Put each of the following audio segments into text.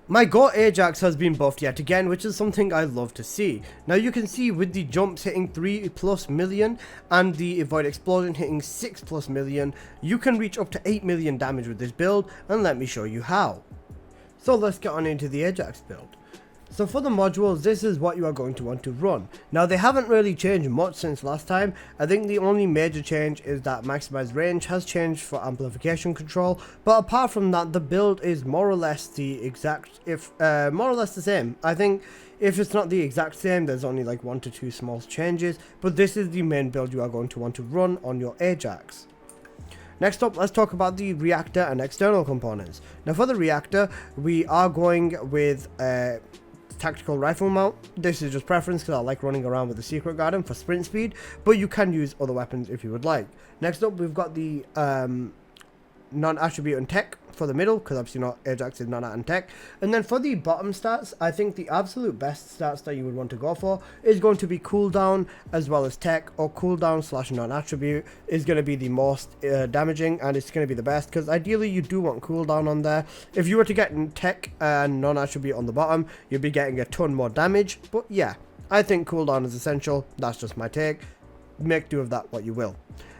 My GOAT Ajax has been buffed yet again, which is something I love to see. Now you can see with the jumps hitting 3+ million and the Void Explosion hitting 6+ million, you can reach up to 8 million damage with this build, and let me show you how. So let's get on into the Ajax build. So for the modules, this is what you are going to want to run. Now they haven't really changed much since last time. I think the only major change is that maximized range has changed for amplification control, but apart from that, the build is more or less the same. I think if it's not the exact same, there's only like 1 to 2 small changes, but this is the main build you are going to want to run on your Ajax. Next up, let's talk about the reactor and external components. Now for the reactor, we are going with tactical rifle mount. This is just preference because I like running around with the secret garden for sprint speed, but you can use other weapons if you would like. Next up, we've got the non-attribute and tech for the middle, because obviously not Ajax is non-at and tech. And then for the bottom stats, I think the absolute best stats that you would want to go for is going to be cooldown as well as tech, or cooldown / non-attribute is going to be the most damaging, and it's going to be the best because ideally you do want cooldown on there. If you were to get tech and non-attribute on the bottom, you'd be getting a ton more damage, but yeah, I think cooldown is essential. That's just my take. Make do of that what you will.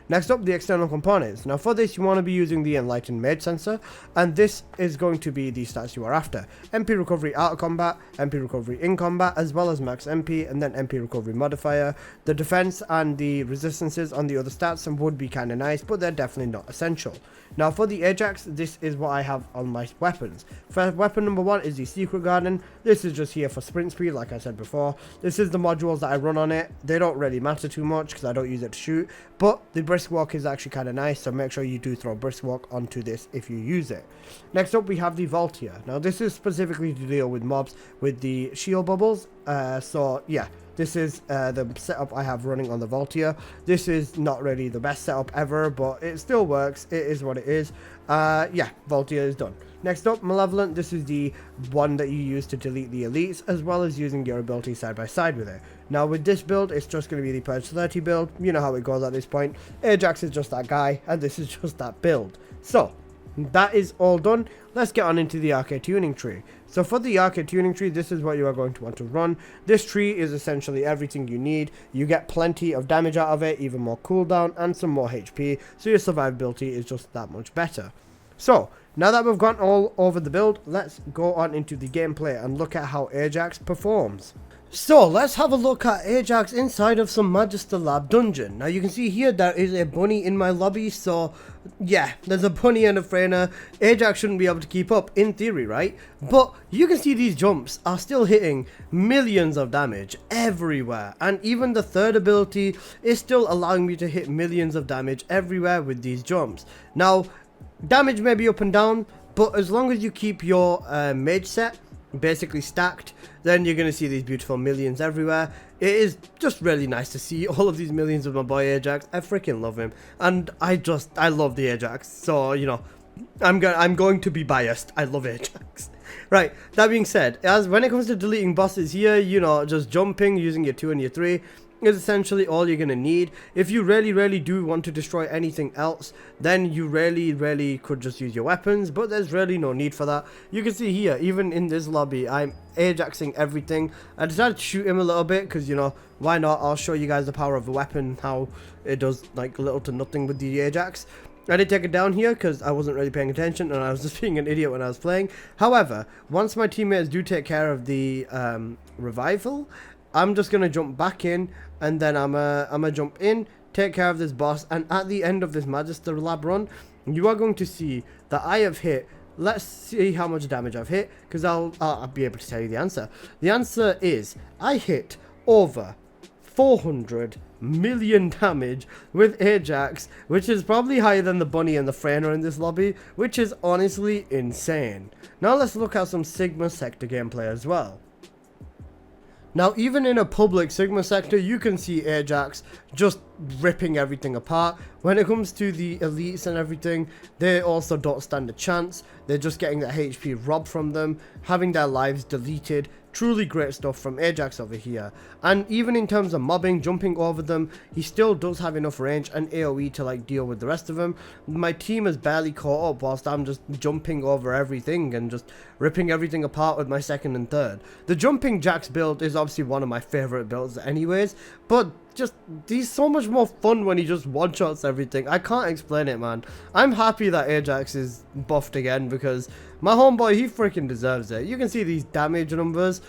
Next up, the external components. Now for this, you want to be using the Enlightened Mage sensor, and this is going to be the stats you are after. MP recovery out of combat, MP recovery in combat, as well as max MP, and then MP recovery modifier. The defense and the resistances on the other stats would be kind of nice, but they're definitely not essential. Now for the Ajax, this is what I have on my weapons. First weapon number 1 is the Secret Garden. This is just here for sprint speed, like I said before. This is the modules that I run on it. They don't really matter too much because I don't use it to shoot, but the Brisk Walk is actually kind of nice, so make sure you do throw Brisk Walk onto this if you use it. Next up, we have the Voltia. Now this is specifically to deal with mobs with the shield bubbles, so yeah. This is the setup I have running on the Voltia. This is not really the best setup ever, but it still works. It is what it is. Yeah, Voltia is done. Next up, Malevolent. This is the one that you use to delete the elites, as well as using your ability side by side with it. Now with this build, it's just going to be the Purge 30 build. You know how it goes at this point. Ajax is just that guy, and this is just that build. So that is all done. Let's get on into the arcade tuning tree. So for the arcade tuning tree, this is what you are going to want to run. This tree is essentially everything you need. You get plenty of damage out of it, even more cooldown and some more HP, so your survivability is just that much better. So now that we've gone all over the build, let's go on into the gameplay and look at how Ajax performs. So let's have a look at Ajax inside of some Magister Lab dungeon. Now you can see here there is a bunny in my lobby, so yeah, there's a bunny and a Freyna. Ajax shouldn't be able to keep up in theory, right? But you can see these jumps are still hitting millions of damage everywhere, and even the third ability is still allowing me to hit millions of damage everywhere with these jumps. Now damage may be up and down, but as long as you keep your mage set basically stacked, then you're going to see these beautiful millions everywhere. It is just really nice to see all of these millions of my boy Ajax. I freaking love him, and I love the Ajax, so you know, I'm going to be biased. I love Ajax. Right, that being said, as when it comes to deleting bosses here, you know, just jumping using your 2 and your 3 is essentially all you're gonna need. If you really do want to destroy anything else, then you really could just use your weapons, but there's really no need for that. You can see here, even in this lobby, I'm Ajaxing everything. I decided to shoot him a little bit because, you know, why not? I'll show you guys the power of the weapon, how it does like little to nothing with the Ajax. I did take it down here because I wasn't really paying attention and I was just being an idiot when I was playing. However, once my teammates do take care of the revival, I'm just going to jump back in, and then I'm gonna jump in, take care of this boss, and at the end of this Magister Lab run, you are going to see that I have hit, let's see how much damage I've hit, because I'll be able to tell you the answer. The answer is, I hit over 400 million damage with Ajax, which is probably higher than the bunny and the Freyna in this lobby, which is honestly insane. Now let's look at some Sigma Sector gameplay as well. Now, even in a public Sigma sector, you can see Ajax just ripping everything apart. When it comes to the elites and everything, they also don't stand a chance. They're just getting their HP robbed from them, having their lives deleted. Truly great stuff from Ajax over here. And even in terms of mobbing, jumping over them, he still does have enough range and AoE to like deal with the rest of them. My team has barely caught up whilst I'm just jumping over everything and just ripping everything apart with my second and third. The jumping jacks build is obviously one of my favorite builds anyways, but just he's so much more fun when he just one-shots everything. I can't explain it, man. I'm happy that Ajax is buffed again because my homeboy, he freaking deserves it. You can see these damage numbers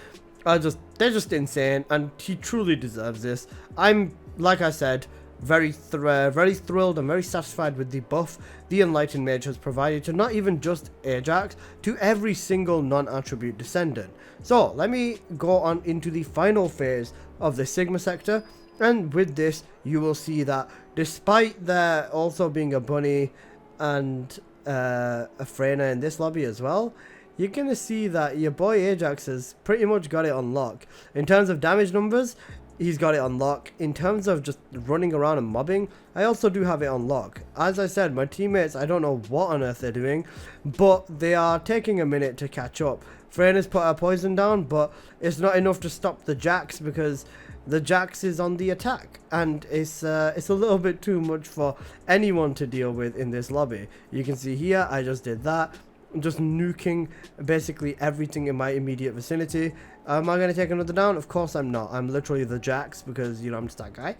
are they're just insane, and he truly deserves this. I'm, like I said, very thrilled and very satisfied with the buff the Enlightened Mage has provided to not even just Ajax, to every single non-attribute Descendant. So let me go on into the final phase of the Sigma sector, and with this you will see that despite there also being a bunny and a Freyna in this lobby as well, you're going to see that your boy Ajax has pretty much got it on lock. In terms of damage numbers, he's got it on lock. In terms of just running around and mobbing, I also do have it on lock. As I said, my teammates, I don't know what on earth they're doing, but they are taking a minute to catch up. Freyna's put her poison down, but it's not enough to stop the Jax because the Jax is on the attack, and it's a little bit too much for anyone to deal with in this lobby. You can see here, I just did that. I'm just nuking basically everything in my immediate vicinity. Am I going to take another down? Of course I'm not. I'm literally the Jax because, you know, I'm just that guy.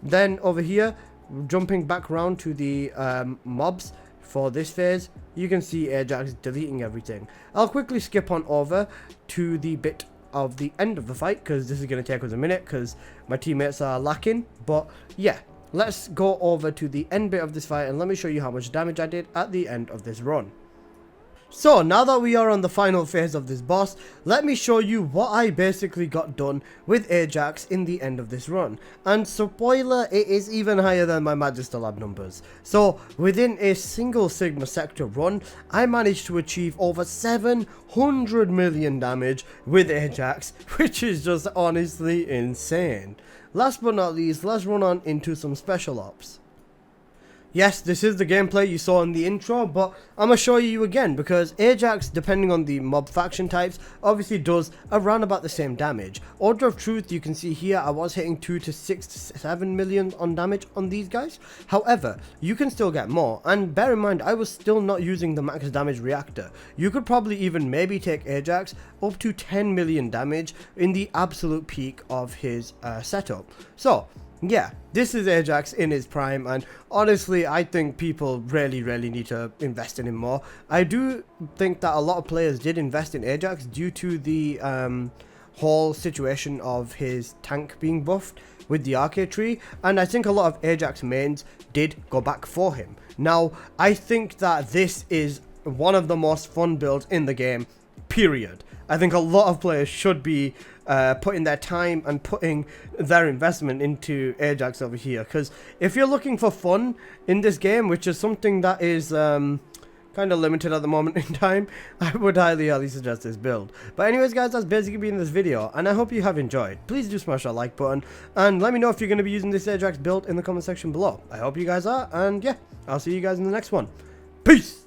Then over here, jumping back around to the mobs for this phase, you can see Ajax deleting everything. I'll quickly skip on over to the bit of the end of the fight because this is going to take us a minute because my teammates are lacking. But yeah, let's go over to the end bit of this fight and let me show you how much damage I did at the end of this run. So now that we are on the final phase of this boss, let me show you what I basically got done with Ajax in the end of this run. And spoiler, it is even higher than my Magister Lab numbers. So within a single Sigma sector run, I managed to achieve over 700 million damage with Ajax, which is just honestly insane. Last but not least, let's run on into some special ops. Yes, this is the gameplay you saw in the intro, but I'm going to show you again because Ajax, depending on the mob faction types, obviously does around about the same damage. Order of truth, you can see here, I was hitting 2 to 6 to 7 million on damage on these guys. However, you can still get more, and bear in mind, I was still not using the max damage reactor. You could probably even maybe take Ajax up to 10 million damage in the absolute peak of his setup. So, yeah, this is Ajax in his prime, and honestly, I think people really need to invest in him more. I do think that a lot of players did invest in Ajax due to the whole situation of his tank being buffed with the arcade tree, and I think a lot of Ajax mains did go back for him. Now, I think that this is one of the most fun builds in the game, period. I think a lot of players should be putting their time and putting their investment into Ajax over here, because if you're looking for fun in this game, which is something that is kind of limited at the moment in time, I would highly suggest this build. But anyways guys, that's basically been this video, and I hope you have enjoyed. Please do smash that like button and let me know if you're going to be using this Ajax build in the comment section below. I hope you guys are, and yeah, I'll see you guys in the next one. Peace!